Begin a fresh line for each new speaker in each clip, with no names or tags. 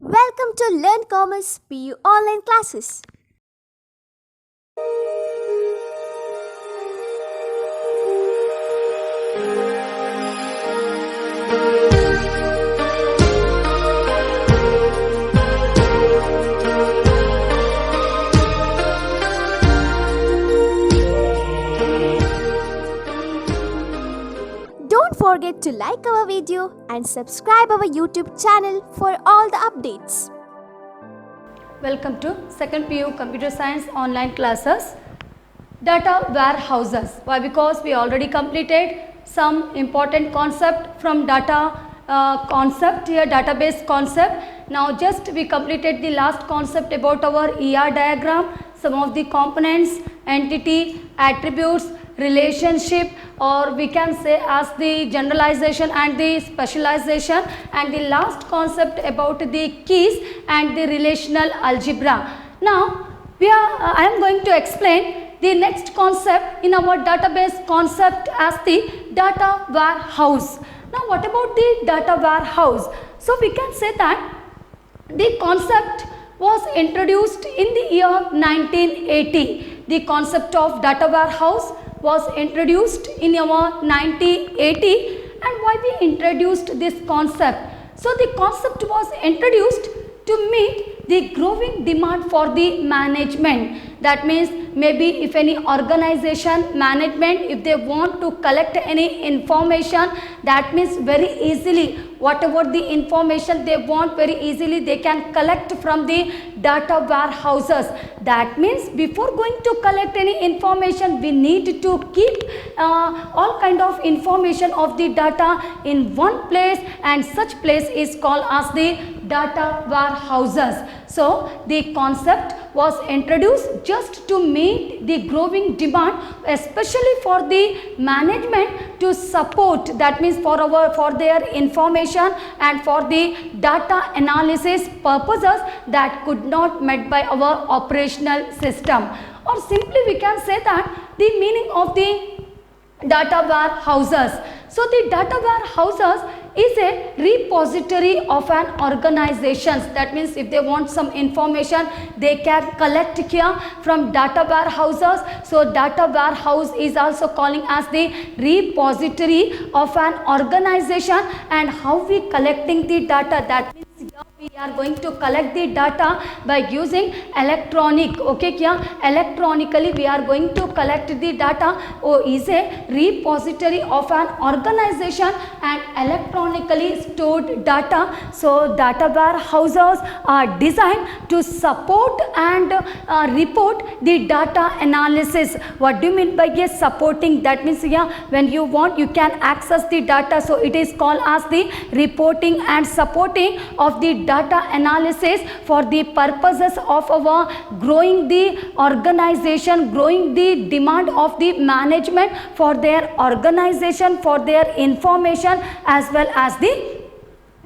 Welcome to Learn Commerce PU online classes. Don't forget to like our video and subscribe our YouTube channel for all the updates.
Welcome to second PU Computer Science online classes. Data warehouses. Why? Because we already completed some important concept from data concept here, database concept. Now just we completed the last concept about our ER diagram, some of the components, entity, attributes, relationship, or we can say as the generalization and the specialization, and the last concept about the keys and the relational algebra. Now I am going to explain the next concept in our database concept as the data warehouse. Now what about the data warehouse? So we can say that the concept was introduced in the year 1980. The concept of data warehouse was introduced in our 1980. And why we introduced this concept? So the concept was introduced to meet the growing demand for the management. That means maybe if any organization management, if they want to collect any information, that means very easily whatever the information they want, very easily they can collect from the data warehouses. That means before going to collect any information, we need to keep all kind of information of the data in one place, and such place is called as the data warehouses. So the concept was introduced just to meet the growing demand, especially for the management to support, that means for their information and for the data analysis purposes that could not met by our operational system. Or simply we can say that the meaning of the data warehouses. So the data warehouses is a repository of an organization. That means if they want some information, they can collect here from data warehouses. So data warehouse is also calling as the repository of an organization. And how we collecting the data? That means here we are going to collect the data by using electronic. Okay, kya? Electronically we are going to collect the data. Is a repository of an organization and electronically stored data. So data warehouses are designed to support and report the data analysis. What do you mean by yes, supporting? That means here when you want, you can access the data. So it is called as the reporting and supporting of the data analysis for the purposes of our growing the organization, growing the demand of the management for their organization, for their information, as well as the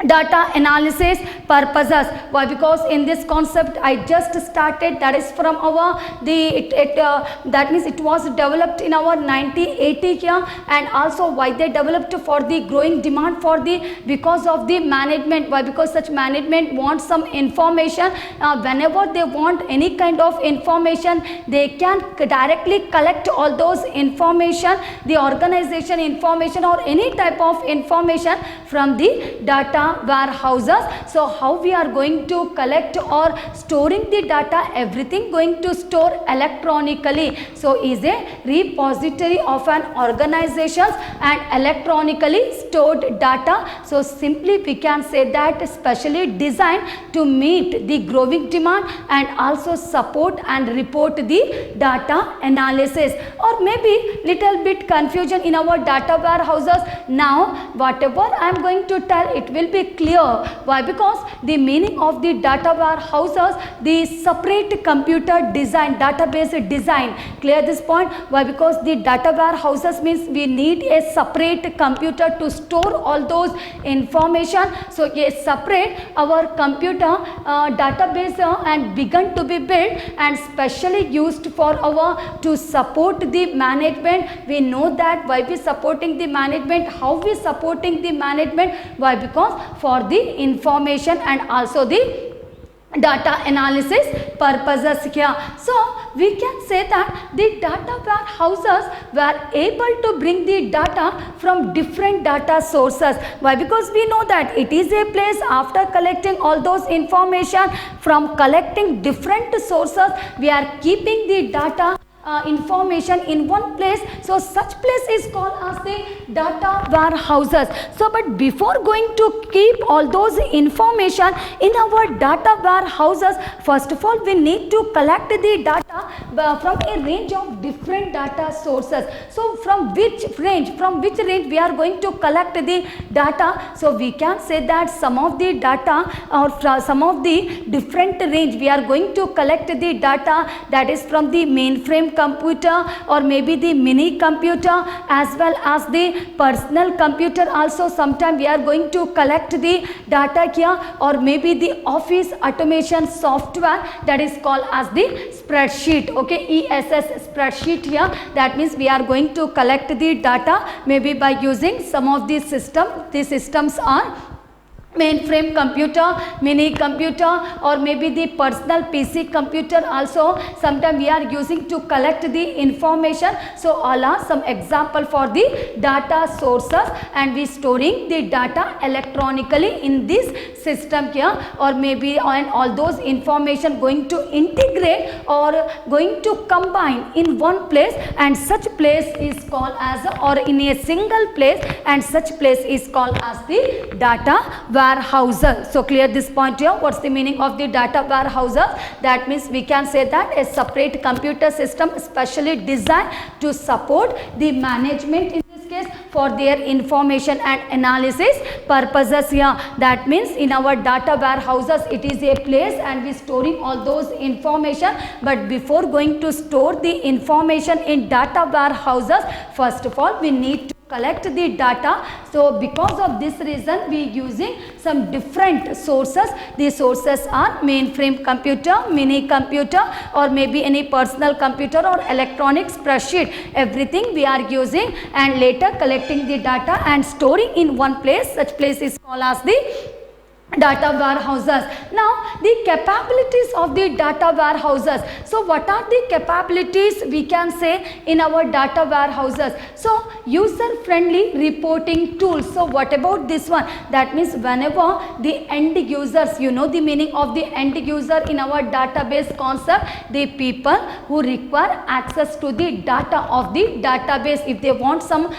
data analysis purposes. Why? Because in this concept I just started, that is from our that means it was developed in our 1980 here. And also why they developed for the growing demand for the, because of the management. Why? Because such management wants some information. Whenever they want any kind of information, they can directly collect all those information, the organization information or any type of information from the data warehouses. So how we are going to collect or storing the data? Everything going to store electronically. So is a repository of an organization and electronically stored data. So simply we can say that specially designed to meet the growing demand and also support and report the data analysis. Or maybe little bit confusion in our data warehouses. Now whatever I am going to tell, it will be clear. Why? Because the meaning of the data warehouses, the separate computer design, database design. Clear this point? Why? Because the data warehouses means we need a separate computer to store all those information. So a separate our computer database and begun to be built and specially used for our to support the management. We know that why we supporting the management, how we supporting the management. Why? Because for the information and also the data analysis purposes here. So we can say that the data warehouses were able to bring the data from different data sources. Why? Because we know that it is a place, after collecting all those information from collecting different sources, we are keeping the data information in one place. So such place is called as the data warehouses. So but before going to keep all those information in our data warehouses, first of all we need to collect the data from a range of different data sources. So from which range we are going to collect the data? So we can say that some of the data or some of the different range we are going to collect the data, that is from the mainframe computer or maybe the mini computer as well as the personal computer also. Sometime we are going to collect the data here, or maybe the office automation software, that is called as the spreadsheet. Okay, ESS spreadsheet here. That means we are going to collect the data maybe by using some of the system. The systems are mainframe computer, mini computer, or maybe the personal PC computer also. Sometimes we are using to collect the information. So all are some example for the data sources, and we storing the data electronically in this system here, or maybe on all those information going to integrate or going to combine in one place, and such place is called as, or in a single place, and such place is called as the data warehouses. So clear this point here. What's the meaning of the data warehouses? That means we can say that a separate computer system specially designed to support the management, in this case for their information and analysis purposes here. That means in our data warehouses it is a place and we storing all those information. But before going to store the information in data warehouses, first of all we need to collect the data. So because of this reason we using some different sources. The sources are mainframe computer, mini computer, or maybe any personal computer or electronic spreadsheet. Everything we are using, and later collecting the data and storing in one place. Such place is called as the data warehouses. Now the capabilities of the data warehouses. So what are the capabilities we can say in our data warehouses? So user friendly reporting tools. So what about this one? That means whenever the end users, you know the meaning of the end user in our database concept, the people who require access to the data of the database. If they want some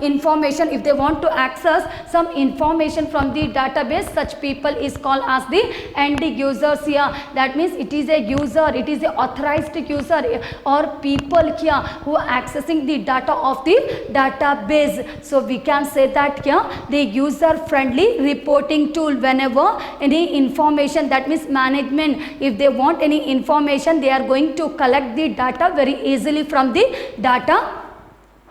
information, if they want to access some information from the database, such people is called as the end users here. That means it is a user, it is a authorized user or people here who are accessing the data of the database. So we can say that here the user friendly reporting tool. Whenever any information, that means management, if they want any information, they are going to collect the data very easily from the data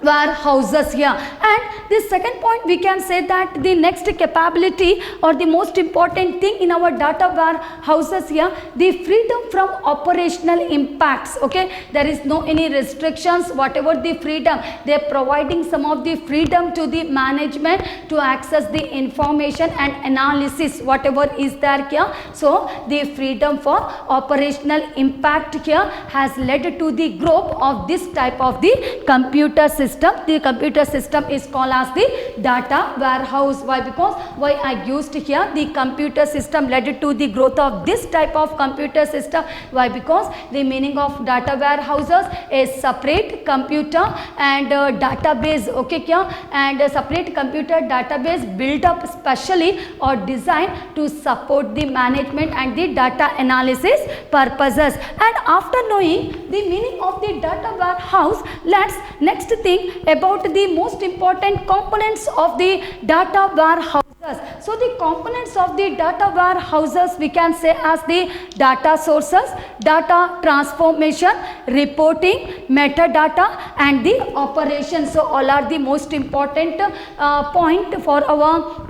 warehouses here. And the second point we can say that the next capability or the most important thing in our data warehouses here, the freedom from operational impacts. Okay, there is no any restrictions, whatever the freedom, they are providing some of the freedom to the management to access the information and analysis whatever is there here. So the freedom for operational impact here has led to the growth of this type of the computer system. The computer system is called as the data warehouse. Why? Because why I used here the computer system led to the growth of this type of computer system. Why? Because the meaning of data warehouses is separate computer and database. Okay, kya? And a separate computer database built up specially or designed to support the management and the data analysis purposes. And after knowing the meaning of the data warehouse, let's next think about the most important components of the data warehouses. So the components of the data warehouses we can say as the data sources, data transformation, reporting, metadata, and the operations. So all are the most important point for our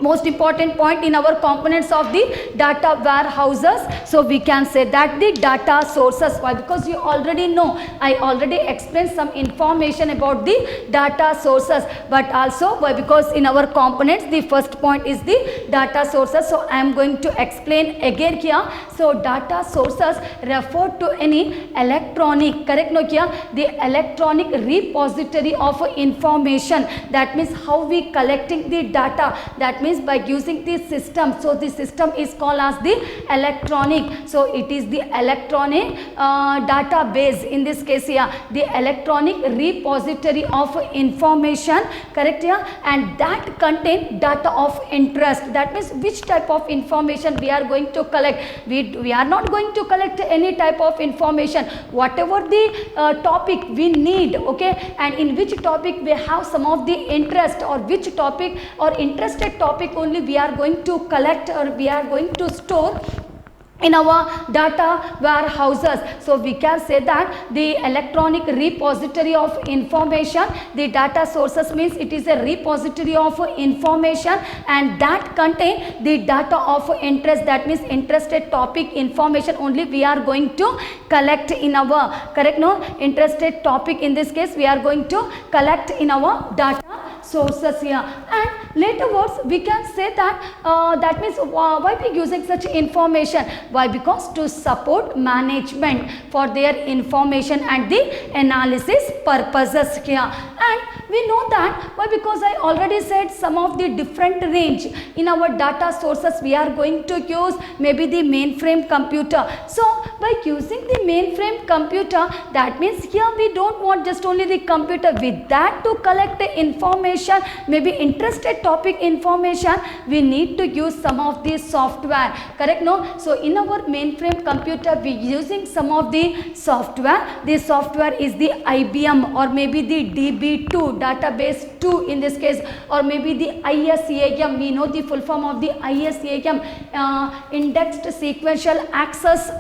most important point in our components of the data warehouses. So we can say that the data sources. Why? Because you already know, I already explained some information about the data sources, but also why? Because in our components the first point is the data sources. So I am going to explain again here. So data sources refer to any electronic, correct no here, the electronic repository of information. That means how we collecting the data, that means by using the system. So the system is called as the electronic. So it is the electronic database, in this case here, the electronic repository of information, correct here, and that contain data of interest. That means which type of information we are going to collect. We are not going to collect any type of information, whatever the topic we need, okay, and in which topic we have some of the interest, or which topic or interested topic only we are going to collect, or we are going to store in our data warehouses. So we can say that the electronic repository of information, the data sources means it is a repository of information, and that contain the data of interest. That means interested topic information only we are going to collect in our, correct no, interested topic, in this case we are going to collect in our data sources here. And later words we can say that that means why we using such information. Why? Because to support management for their information and the analysis purposes here. And we know that why? Because I already said some of the different range in our data sources we are going to use maybe the mainframe computer. So by using the mainframe computer, that means here we don't want just only the computer, with that to collect the information, maybe interested topic information, we need to use some of the software, correct no. So in our mainframe computer we using some of the software. The software is the IBM, or maybe the DB2, database 2 in this case, or maybe the ISAM. We know the full form of the ISAM, indexed sequential access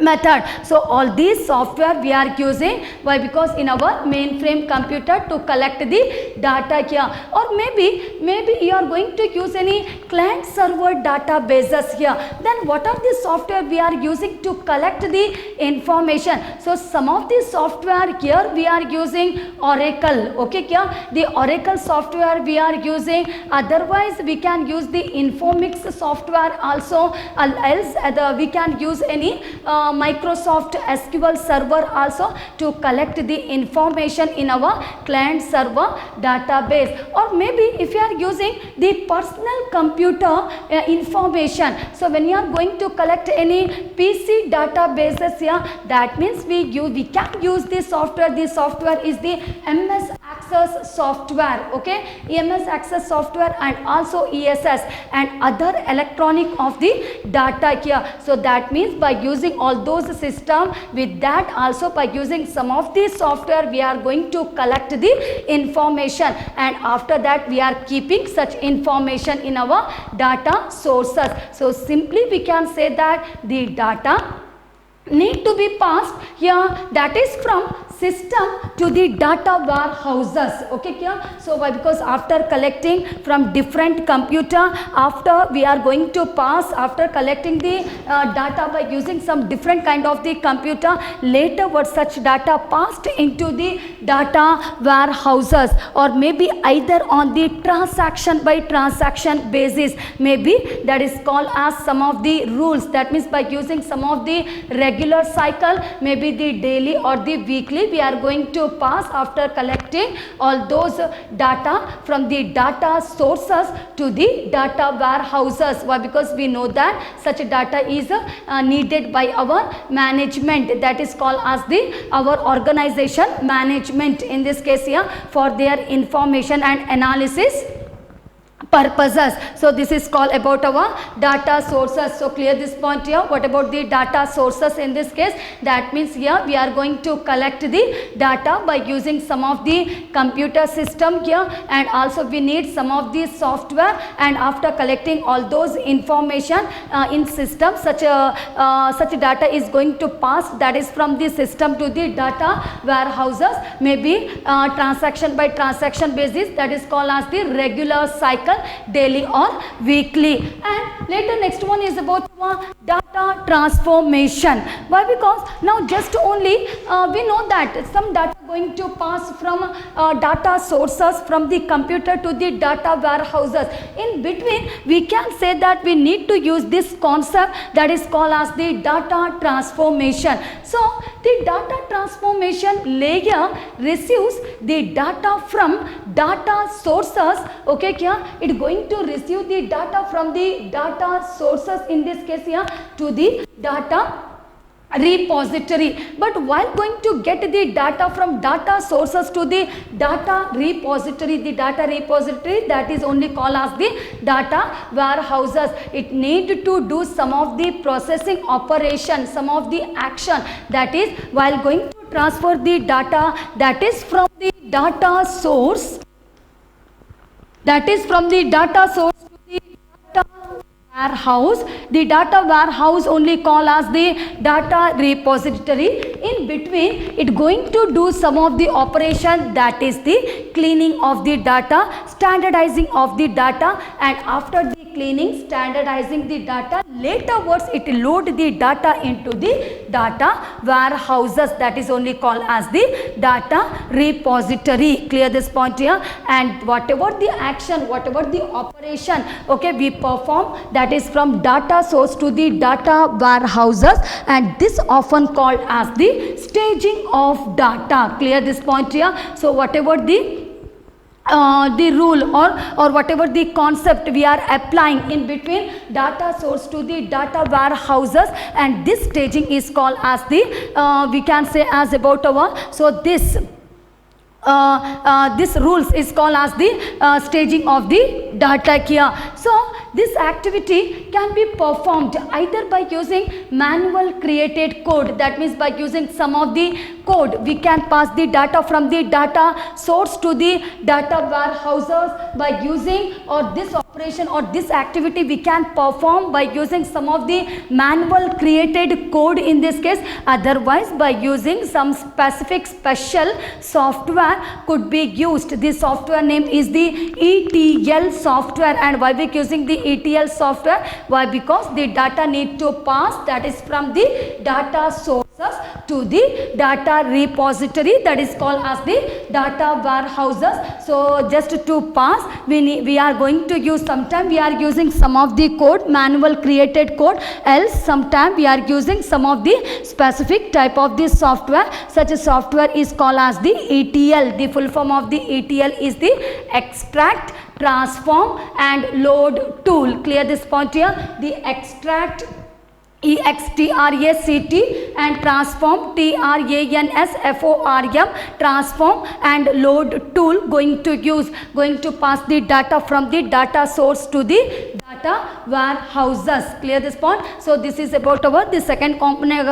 method. So all these software we are using. Why? Because in our mainframe computer to collect the data here. Or maybe you are going to use any client server databases here. Then what are the software we are using to collect the information? So some of the software here we are using Oracle, okay, here the Oracle software we are using. Otherwise we can use the Infomix software also, else we can use any Microsoft SQL server also to collect the information in our client server database. Or maybe if you are using the personal computer information, so when you are going to collect any PC databases here, that means we can use the software. The software is the MS Access software, okay, MS Access software, and also ESS and other electronic of the data here. So that means by using all those system, with that also by using some of the software we are going to collect the information, and after that we are keeping such information in our data sources. So simply we can say that the data need to be passed here, that is from system to the data warehouses, okay here. So why? Because after collecting from different computer, after we are going to pass, after collecting the data by using some different kind of the computer, later what such data passed into the data warehouses, or maybe either on the transaction by transaction basis, maybe that is called as some of the rules. That means by using some of the regular cycle, maybe the daily or the weekly, we are going to pass after collecting all those data from the data sources to the data warehouses. Why? Because we know that such data is needed by our management, that is called as our organization management in this case here, for their information and analysis purposes. So this is called about our data sources. So clear this point here. What about the data sources in this case? That means here we are going to collect the data by using some of the computer system here, and also we need some of the software, and after collecting all those information in system, such data is going to pass, that is from the system to the data warehouses, maybe transaction by transaction basis, that is called as the regular cycle, daily or weekly. And later next one is about data transformation. Why? Because now just only we know that some data going to pass from data sources from the computer to the data warehouses. In between we can say that we need to use this concept that is called as the data transformation. So the data transformation layer receives the data from data sources. Okay, here it going to receive the data from the data sources, in this case here, to the data repository. But while going to get the data from data sources to the data repository, that is only called as the data warehouses. It need to do some of the processing operation, some of the action, that is while going to transfer the data that is from the data source, to the data warehouse. The data warehouse only called as the data repository. In between it going to do some of the operation, that is the cleaning of the data, standardizing of the data, and after the cleaning, standardizing the data, laterwards it load the data into the data warehouses, that is only called as the data repository. Clear this point here? And whatever the action, whatever the operation, okay, we perform, that is from data source to the data warehouses, and this often called as the staging of data. Clear this point here? So whatever the rule or whatever the concept we are applying in between data source to the data warehouses, and this staging is called as the we can say as about our, so this rules is called as the staging of the data here. So this activity can be performed either by using manual created code, that means by using some of the code we can pass the data from the data source to the data warehouses by using, or this operation or this activity we can perform by using some of the manual created code in this case, otherwise by using some specific special software could be used. This software name is the ETL software. And why we using the ETL software? Why? Because the data need to pass, that is from the data sources to the data repository, that is called as the data warehouses. So just to pass we are going to use, sometime we are using some of the code, manual created code, else sometime we are using some of the specific type of this software. Such a software is called as the ETL. The full form of the ETL is the extract, transform and load tool. Clear this point here? The extract, EXTRACT, and transform, TRANSFORM, transform and load tool going to pass the data from the data source to the data warehouses. Clear this point? So this is about our the second component,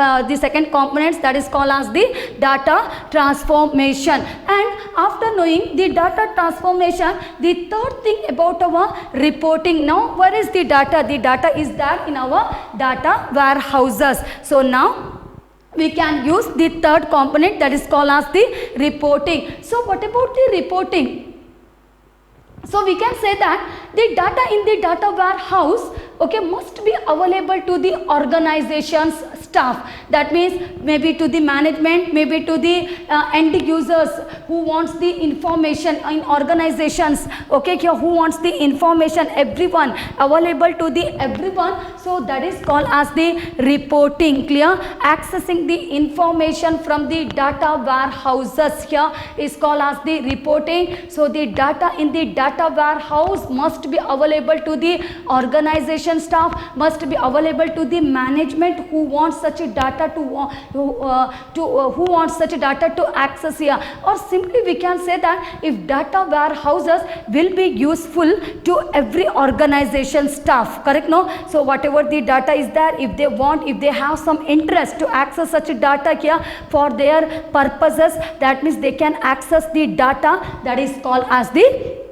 that is called as the data transformation. And after knowing the data transformation, the third thing about our reporting. Now where is the data? The data is there in our data warehouses. So now we can use the third component, that is called as the reporting. So what about the reporting? So we can say that the data in the data warehouse, okay, must be available to the organization's staff. That means maybe to the management, maybe to the end users who wants the information in organizations, okay, here who wants the information, everyone, available to the everyone. So that is called as the reporting. Clear? Accessing the information from the data warehouses here is called as the reporting. So the data in the data warehouse must be available to the organization staff, must be available to the management who wants such a data who wants such a data to access here. Or simply we can say that if data warehouses will be useful to every organization staff, correct? No? So whatever the data is there, if they want, if they have some interest to access such a data here for their purposes, that means they can access the data, that is called as the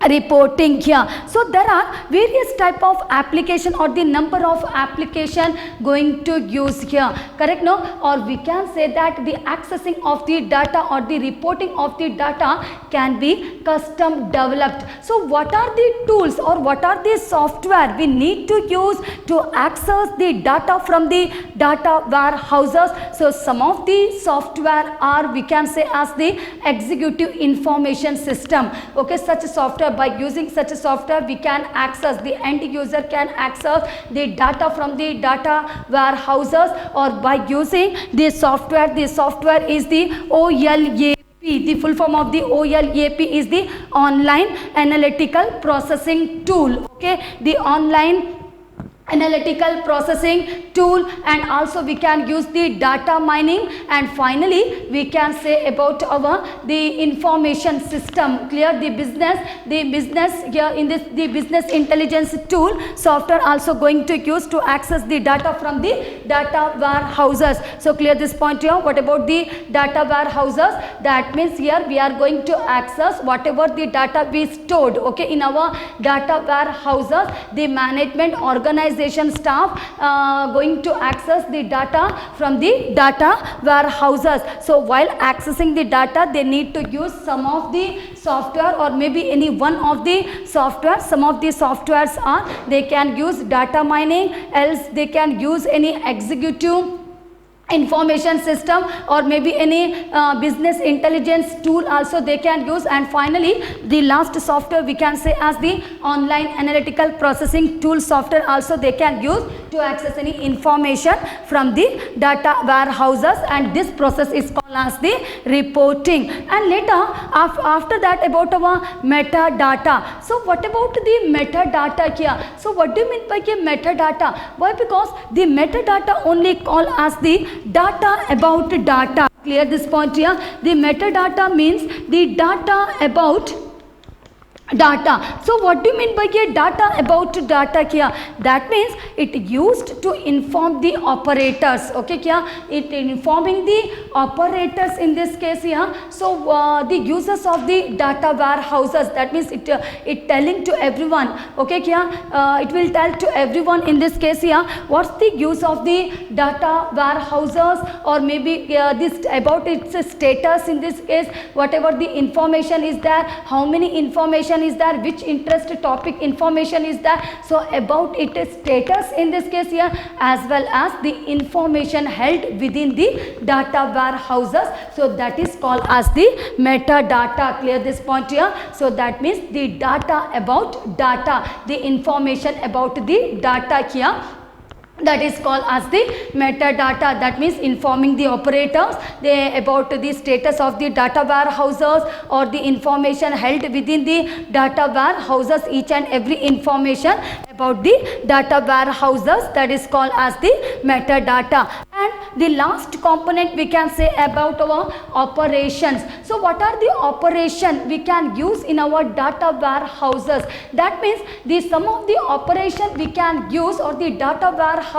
reporting here. So there are various type of application or the number of application going to use here, correct? No, or we can say that the accessing of the data or the reporting of the data can be custom developed. So what are the tools or what are the software we need to use to access the data from the data warehouses? So some of the software are, we can say, as the executive information system. Okay, such a software, by using such a software we can access, the end user can access the data from the data warehouses, or by using the software is the OLAP. The full form of the OLAP is the online analytical processing tool. Okay, the online analytical processing tool, and also we can use the data mining, and finally we can say about our the information system. Clear? The business here in this, the business intelligence tool software also going to use to access the data from the data warehouses. So clear this point here. What about the data warehouses? That means here we are going to access whatever the data we stored, okay, in our data warehouses. The management organization staff going to access the data from the data warehouses. So while accessing the data, they need to use some of the software or maybe any one of the software. Some of the softwares are, they can use data mining, else they can use any executive information system, or maybe any business intelligence tool also they can use. And finally the last software we can say as the online analytical processing tool software also they can use to access any information from the data warehouses, and this process is called as the reporting. And later after that about our metadata. So what about the metadata here? So what do you mean by metadata? Why? Because the metadata only called as the data about data. Clear this point here? The metadata means the data about data. So what do you mean by here data about data here? That means it used to inform the operators. Okay, here it informing the operators in this case here. So the users of the data warehouses, that means it telling to everyone. Okay, here it will tell to everyone in this case here what's the use of the data warehouses, or maybe this about its status in this case, whatever the information is there, how many information is there, which interest topic information is there. So about its status in this case here, as well as the information held within the data warehouses. So that is called as the metadata. Clear this point here? So that means the data about data, the information about the data here, that is called as the metadata. That means informing the operators about the status of the data warehouses, or the information held within the data warehouses, each and every information about the data warehouses, that is called as the metadata. And the last component we can say about our operations. So what are the operation we can use in our data warehouses? That means the some of the operation we can use, or the data warehouses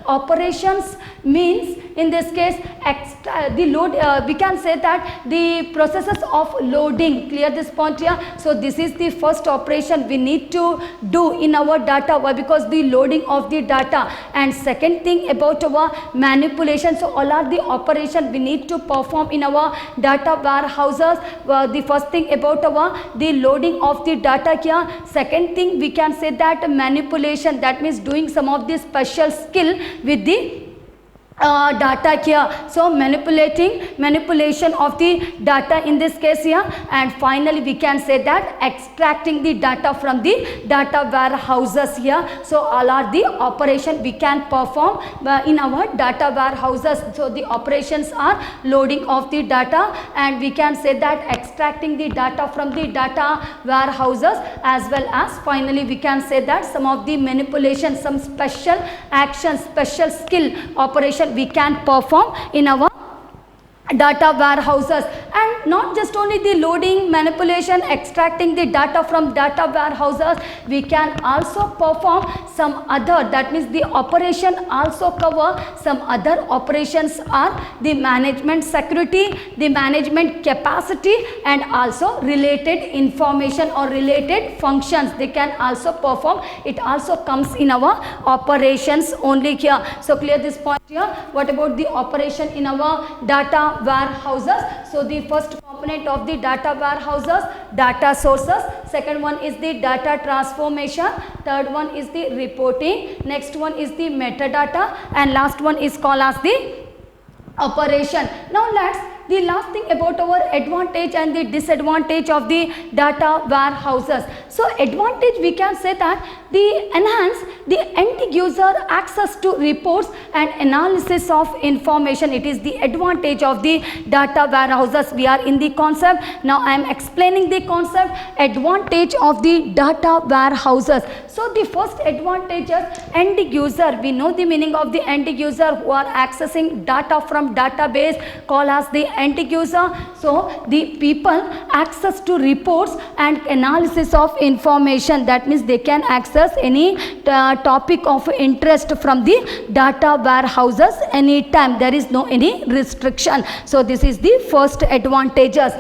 operations means in this case the load, we can say that the processes of loading. Clear this point here? So this is the first operation we need to do in our data. Why? Because the loading of the data. And second thing about our manipulation. So all are the operation we need to perform in our data warehouses. The first thing about the loading of the data here. Second thing we can say that manipulation, that means doing some of the special skill with the data here. So manipulation of the data in this case here. And finally we can say that extracting the data from the data warehouses here. So all are the operation we can perform in our data warehouses. So the operations are loading of the data, and we can say that extracting the data from the data warehouses, as well as finally we can say that some of the manipulation, some special action, special skill operation we can perform in our data warehouses. And not just only the loading, manipulation, extracting the data from data warehouses, we can also perform some other, that means the operation also cover some other operations are the management security, the management capacity, and also related information or related functions they can also perform. It also comes in our operations only here. So clear this point here. What about the operation in our data warehouses? So the first component of the data warehouses, data sources. Second one is the data transformation. Third one is the reporting. Next one is the metadata, and last one is called as the operation. Now let's the last thing about our advantage and the disadvantage of the data warehouses. So advantage, we can say that the enhance the end user access to reports and analysis of information. It is the advantage of the data warehouses. We are in the concept. Now I am explaining the concept, advantage of the data warehouses. So the first advantage is end user. We know the meaning of the end user, who are accessing data from database, called as the end user. So the people access to reports and analysis of information. That means they can access any topic of interest from the data warehouses anytime. There is no any restriction. So this is the first advantages.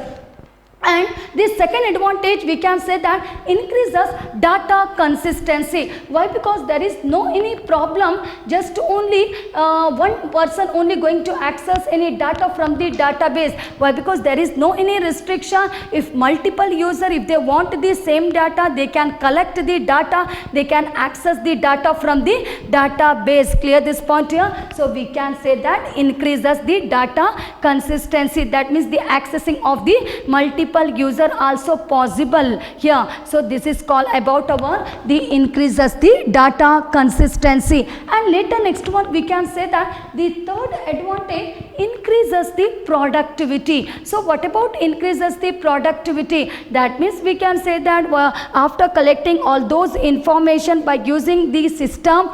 And the second advantage, we can say that increases data consistency. Why? Because there is no any problem, just only one person only going to access any data from the database. Why? Because there is no any restriction. If multiple user, if they want the same data, they can collect the data, they can access the data from the database. Clear this point here? So we can say that increases the data consistency. That means the accessing of the multiple user also possible here. So this is called about our the increases the data consistency. And later next one, we can say that the third advantage increases the productivity. So what about increases the productivity? That means we can say that after collecting all those information by using the system,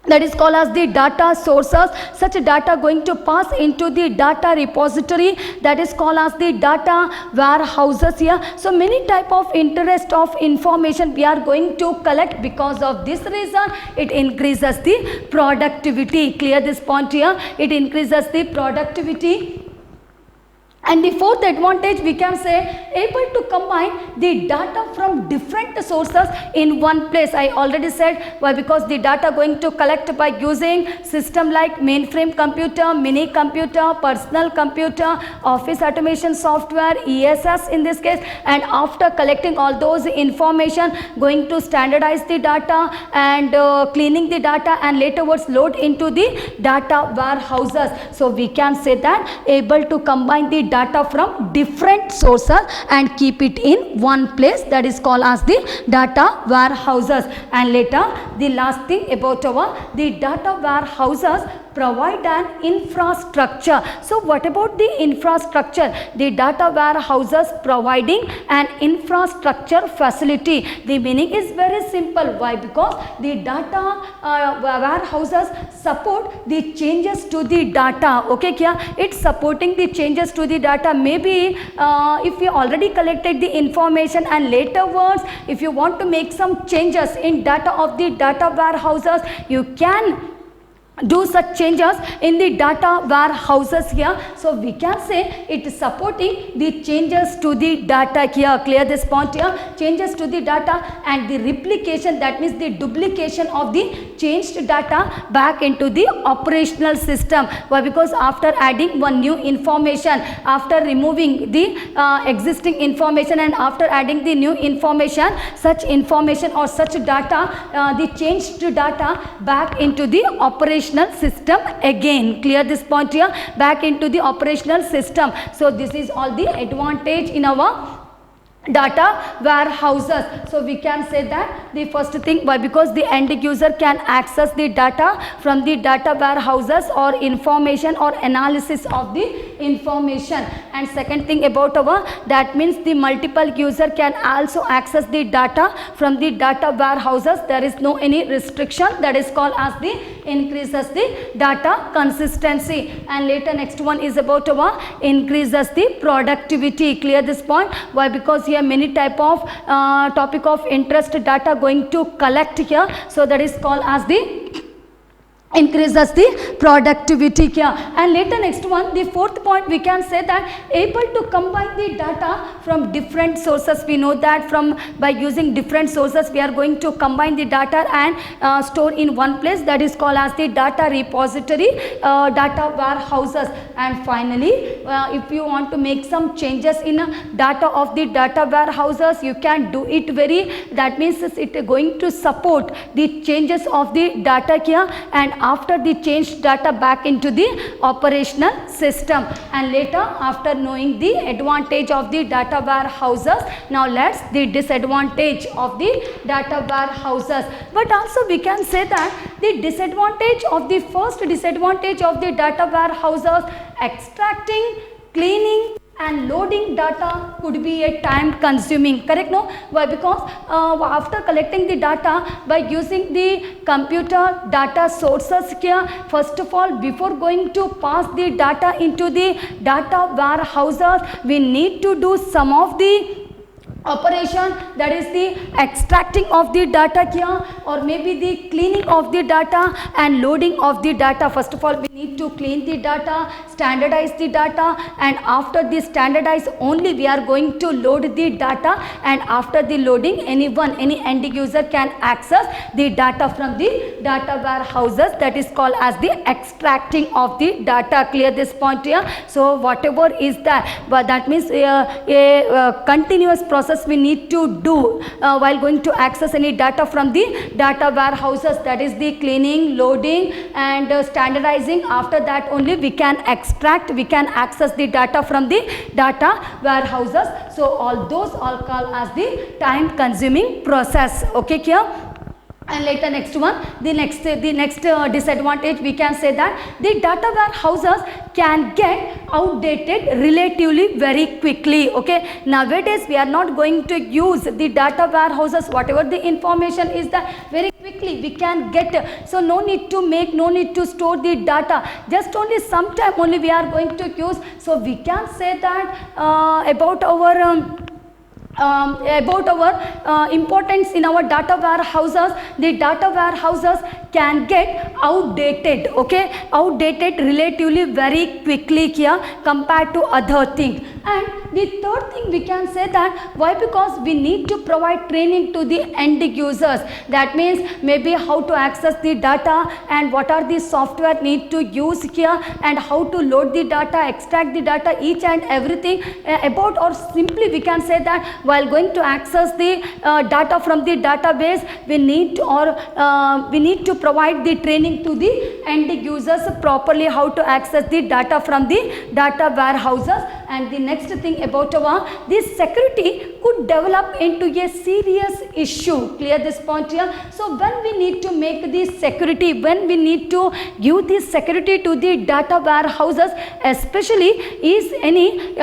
that is called as the data sources, such data going to pass into the data repository, that is called as the data warehouses here. So many type of interest of information we are going to collect. Because of this reason, it increases the productivity. Clear this point here? It increases the productivity. And the fourth advantage, we can say, able to combine the data from different sources in one place. I already said why, because the data going to collect by using system like mainframe computer, mini computer, personal computer, office automation software, ESS in this case, and after collecting all those information, going to standardize the data and cleaning the data, and laterwards load into the data warehouses. So we can say that able to combine the data from different sources and keep it in one place, that is called as the data warehouses. And later the last thing about the data warehouses, provide an infrastructure. So what about the infrastructure? The data warehouses providing an infrastructure facility. The meaning is very simple. Why? Because the data warehouses support the changes to the data. Okay, kya? It's supporting the changes to the data. Maybe if you already collected the information and laterwards if you want to make some changes in data of the data warehouses, you can do such changes in the data warehouses here. So we can say it is supporting the changes to the data here. Clear this point here? Changes to the data and the replication, that means the duplication of the changed data back into the operational system. Why? Because after adding one new information, after removing the existing information and after adding the new information, such information or such data, the changed data back into the operational system again. Clear this point here? Back into the operational system. So this is all the advantage in our data warehouses. So we can say that the first thing, why? Because the end user can access the data from the data warehouses or information or analysis of the information. And second thing about our, that means the multiple user can also access the data from the data warehouses. There is no any restriction. That is called as the increases the data consistency. And later next one is about our increases the productivity. Clear this point? Why? Because here many type of topic of interest data going to collect here. So that is called as the increases the productivity here. And later next one, the fourth point, we can say that able to combine the data from different sources. We know that from by using different sources we are going to combine the data and store in one place. That is called as the data repository, data warehouses. And finally, if you want to make some changes in data of the data warehouses, you can do it very, that means it is going to support the changes of the data here, and after the change data back into the operational system. And later, after knowing the advantage of the data warehouses, now let's the disadvantage of the data warehouses. But also we can say that the disadvantage of the first disadvantage of the data warehouses, extracting, cleaning and loading data could be a time consuming. Correct? No? Why? Because after collecting the data by using the computer data sources here, first of all, before going to pass the data into the data warehouses, we need to do some of the operation, that is the extracting of the data here, or maybe the cleaning of the data and loading of the data. First of all, we need to clean the data, standardize the data, and after the standardize only we are going to load the data, and after the loading any end user can access the data from the data warehouses. That is called as the extracting of the data. Clear this point here? So whatever is that, but that means a continuous process we need to do while going to access any data from the data warehouses, that is the cleaning, loading and standardizing. After that only we can extract, we can access the data from the data warehouses. So all those all called as the time consuming process. Okay here? And later next one, the next disadvantage, we can say that the data warehouses can get outdated relatively very quickly. Okay, nowadays we are not going to use the data warehouses, whatever the information is that very quickly we can get. So no need to make, no need to store the data, just only sometime only we are going to use. So we can say that about our importance in our data warehouses, the data warehouses can get outdated, okay, outdated relatively very quickly here compared to other things. And the third thing we can say that, why? Because we need to provide training to the end users. That means maybe how to access the data and what are the software need to use here and how to load the data, extract the data, each and everything about, or simply we can say that while going to access the data from the database, we need to provide the training to the end users properly how to access the data from the data warehouses. And the next thing about this security could develop into a serious issue. Clear this point here? So when we need to make this security, when we need to give this security to the data warehouses, especially is any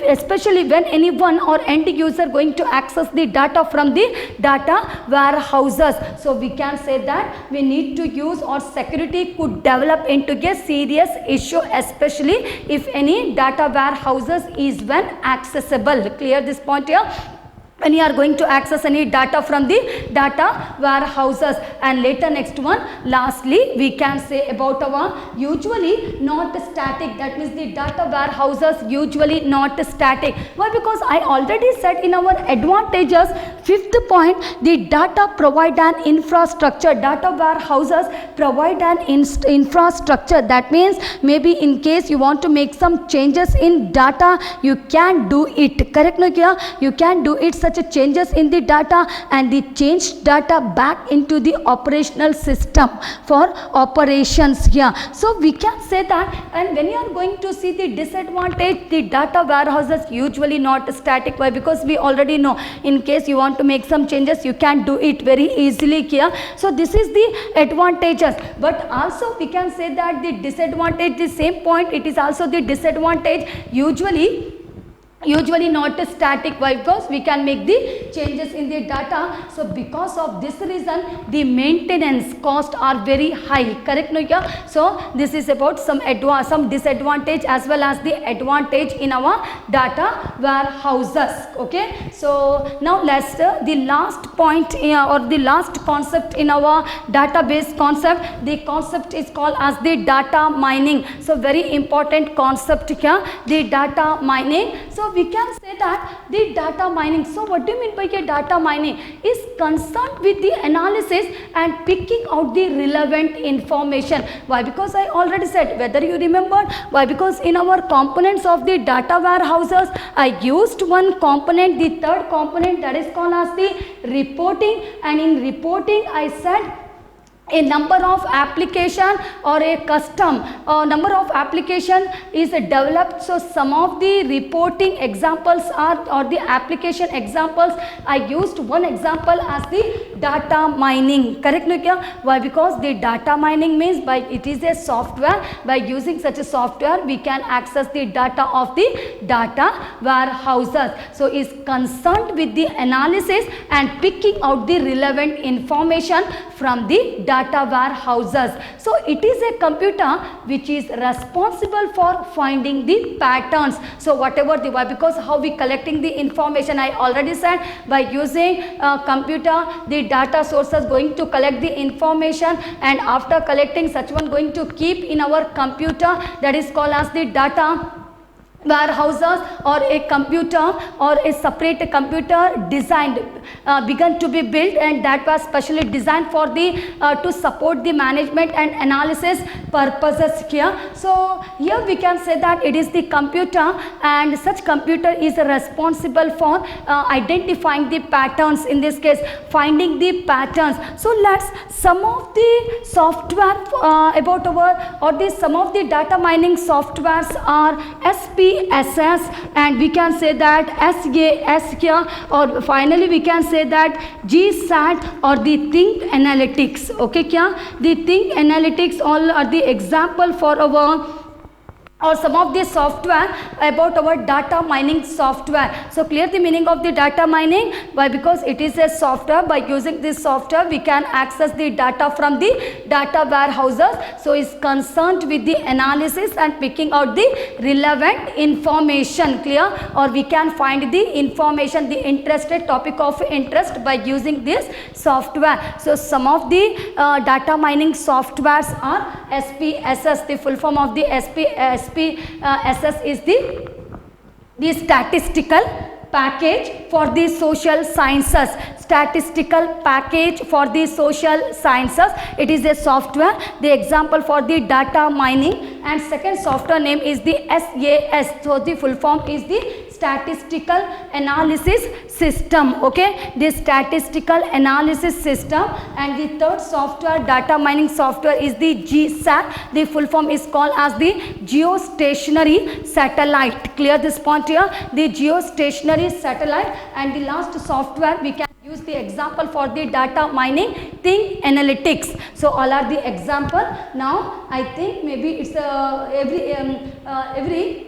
especially when anyone or end user going to access the data from the data warehouses. So we can say that we need to use, or security could develop into a serious issue, especially if any data warehouses is when accessible. Clear this point here? When you are going to access any data from the data warehouses. And later next one, lastly we can say about our usually not static, that means the data warehouses usually not static. Why? Because I already said in our advantages, fifth point, the data provide an infrastructure. Data warehouses provide an infrastructure. That means maybe in case you want to make some changes in data, you can do it. Correct? No, you can do it such such a changes in the data and the changed data back into the operational system for operations here. So we can say that, and when you are going to see the disadvantage, the data warehouses usually not static. Why? Because we already know in case you want to make some changes, you can do it very easily here. So this is the advantages, but also we can say that the disadvantage, the same point, it is also the disadvantage, usually not static. Why? Because we can make the changes in the data. So because of this reason, the maintenance cost are very high. Correct, Noya? So this is about some disadvantage as well as the advantage in our data warehouses. Okay. So now let's the last point or the last concept in our database concept. The concept is called as the data mining. So very important concept here, the data mining. So we can say that the data mining, so what do you mean by a data mining, is concerned with the analysis and picking out the relevant information. Why? Because I already said, whether you remember, why? Because in our components of the data warehouses, I used one component, the third component, that is called as the reporting, and in reporting I said a number of application or a custom number of application is developed. So some of the reporting examples are, or the application examples, I used one example as the data mining. Correct, Nukya? Why? Because the data mining means by it is a software. By using such a software, we can access the data of the data warehouses. So is concerned with the analysis and picking out the relevant information from the data warehouses. So it is a computer which is responsible for finding the patterns. So whatever the, why? Because how we collecting the information, I already said, by using computer, the data sources going to collect the information, and after collecting such one going to keep in our computer, that is called as the data warehouses, or a computer or a separate computer designed begun to be built, and that was specially designed for the to support the management and analysis purposes here. So here we can say that it is the computer, and such computer is responsible for identifying the patterns, in this case finding the patterns. So let's some of the software about our, or the some of the data mining softwares are SPSS, and we can say that SAS here, or finally we can say that GSAT or the Think Analytics. Okay, kya? The Think Analytics all are the example for our, or some of the software about our data mining software. So clear the meaning of the data mining. Why? Because it is a software. By using this software, we can access the data from the data warehouses. So is concerned with the analysis and picking out the relevant information. Clear? Or we can find the information, the interested topic of interest by using this software. So some of the data mining softwares are SPSS. The full form of the SPSS is the statistical package for the social sciences. Statistical package for the social sciences. It is a software. The example for the data mining, and second software name is the SAS. So the full form is the statistical analysis system. Okay, the statistical analysis system. And the third software, data mining software, is the GSAT. The full form is called as the geostationary satellite. Clear this point here, the geostationary satellite. And the last software we can use the example for the data mining, Think Analytics. So all are the example. Now I think maybe it's every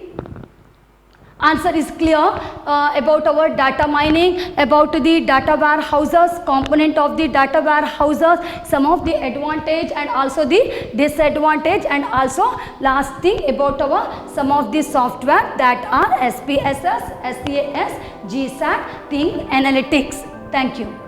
answer is clear about our data mining, about the data warehouses, component of the data warehouses, some of the advantage and also the disadvantage, and also last thing about our some of the software that are SPSS, SAS, GSAT, Think Analytics. Thank you.